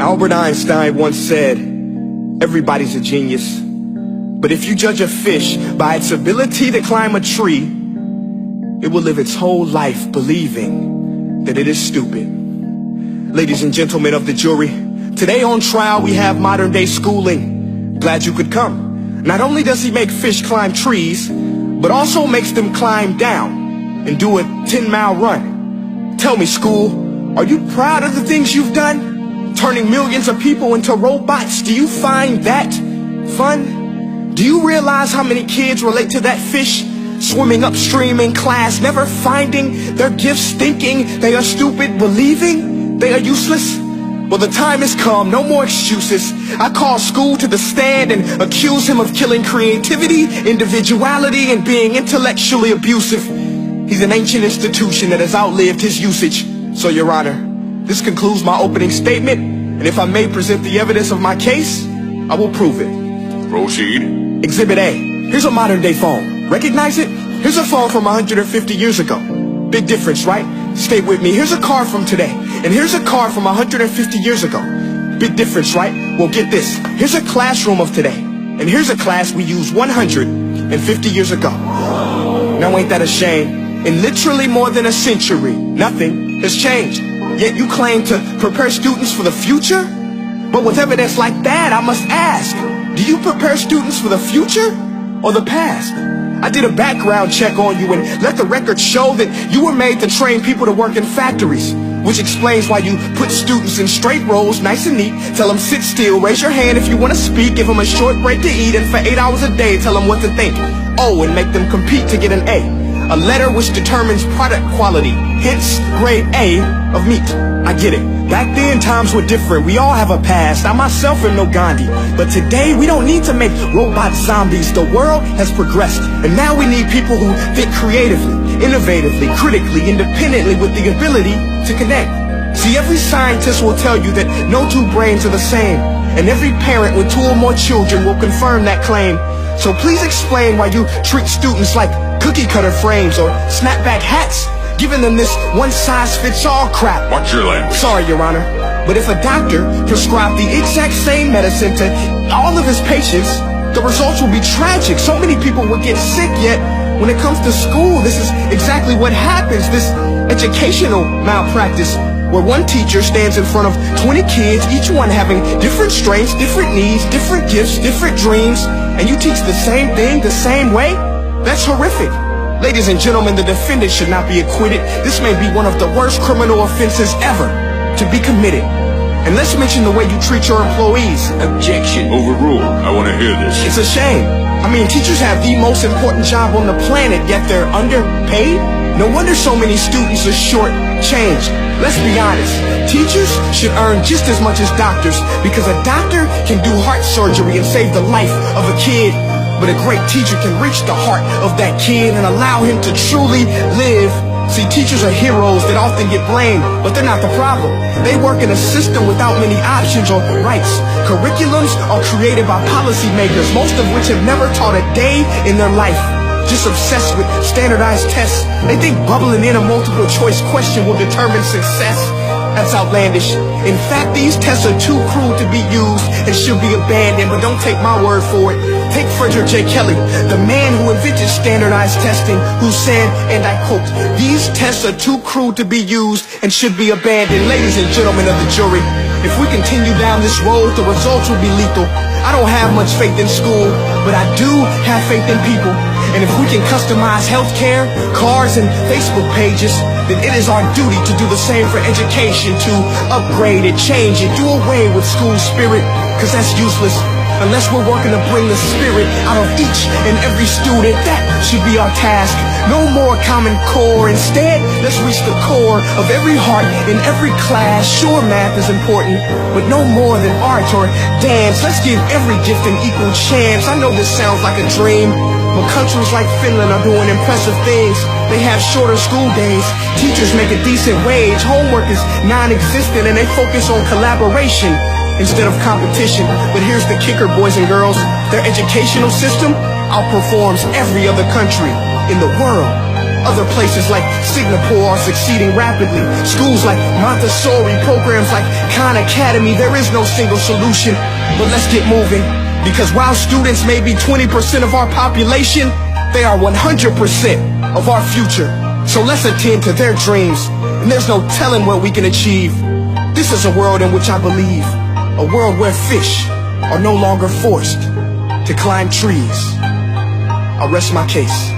Albert Einstein once said, everybody's a genius, but if you judge a fish by its ability to climb a tree, it will live its whole life believing that it is stupid. Ladies and gentlemen of the jury, today on trial we have modern day schooling. Glad you could come. Not only does he make fish climb trees, but also makes them climb down and do a 10-mile run. Tell me, school, are you proud of the things you've done? Turning millions of people into robots, do you find that fun? Do you realize how many kids relate to that fish swimming upstream in class, never finding their gifts, thinking they are stupid, believing they are useless? Well, the time has come, no more excuses. I call school to the stand and accuse him of killing creativity, individuality, and being intellectually abusive. He's an ancient institution that has outlived his usage. So, Your Honor, this concludes my opening statement, and if I may present the evidence of my case, I will prove it. Proceed. Exhibit A. Here's a modern day phone. Recognize it? Here's a phone from 150 years ago. Big difference, right? Stay with me. Here's a car from today, and here's a car from 150 years ago. Big difference, right? Well, get this. Here's a classroom of today, and here's a class we used 150 years ago. Now ain't that a shame? In literally more than a century, nothing has changed. Yet you claim to prepare students for the future? But with evidence like that, I must ask, do you prepare students for the future or the past? I did a background check on you and let the record show that you were made to train people to work in factories, which explains why you put students in straight rows, nice and neat, tell them sit still, raise your hand if you want to speak, give them a short break to eat, and for 8 hours a day tell them what to think. Oh, and make them compete to get an A letter which determines product quality, hence grade A of meat. I get it. Back then, times were different. We all have a past. I myself am no Gandhi. But today, we don't need to make robot zombies. The world has progressed. And now we need people who think creatively, innovatively, critically, independently, with the ability to connect. See, every scientist will tell you that no two brains are the same. And every parent with 2 or more children will confirm that claim. So please explain why you treat students like cookie cutter frames or snapback hats, giving them this one-size-fits-all crap. Watch your language. Sorry, Your Honor, but if a doctor prescribed the exact same medicine to all of his patients, the results will be tragic. So many people will get sick, yet when it comes to school, this is exactly what happens. This educational malpractice, where one teacher stands in front of 20 kids, each one having different strengths, different needs, different gifts, different dreams, and you teach the same thing the same way? That's horrific. Ladies and gentlemen, the defendant should not be acquitted. This may be one of the worst criminal offenses ever to be committed. And let's mention the way you treat your employees. Objection. Overruled. I want to hear this. It's a shame. I mean, teachers have the most important job on the planet, yet they're underpaid? No wonder so many students are short-changed. Let's be honest. Teachers should earn just as much as doctors, because a doctor can do heart surgery and save the life of a kid. But a great teacher can reach the heart of that kid and allow him to truly live. See, teachers are heroes that often get blamed, but they're not the problem. They work in a system without many options or rights. Curriculums are created by policymakers, most of which have never taught a day in their life. Just obsessed with standardized tests. They think bubbling in a multiple choice question will determine success. That's outlandish. In fact, these tests are too cruel to be used and should be abandoned, but don't take my word for it. Take Frederick J. Kelly, the man who invented standardized testing, who said, and I quote, "These tests are too cruel to be used and should be abandoned." Ladies and gentlemen of the jury, if we continue down this road, the results will be lethal. I don't have much faith in school, but I do have faith in people. And if we can customize healthcare, cars, and Facebook pages, then it is our duty to do the same for education, to upgrade it, change it, do away with school spirit, because that's useless. Unless we're working to bring the spirit out of each and every student, that should be our task. No more Common Core. Instead, let's reach the core of every heart in every class. Sure, math is important, but no more than art or dance. Let's give every gift an equal chance. I know this sounds like a dream, but countries like Finland are doing impressive things. They have shorter school days, teachers make a decent wage, homework is non-existent, and they focus on collaboration instead of competition. But here's the kicker, boys and girls. Their educational system outperforms every other country in the world. Other places like Singapore are succeeding rapidly. Schools like Montessori, programs like Khan Academy, there is no single solution. But let's get moving, because while students may be 20% of our population, they are 100% of our future. So let's attend to their dreams, and there's no telling what we can achieve. This is a world in which I believe, a world where fish are no longer forced to climb trees. I rest my case.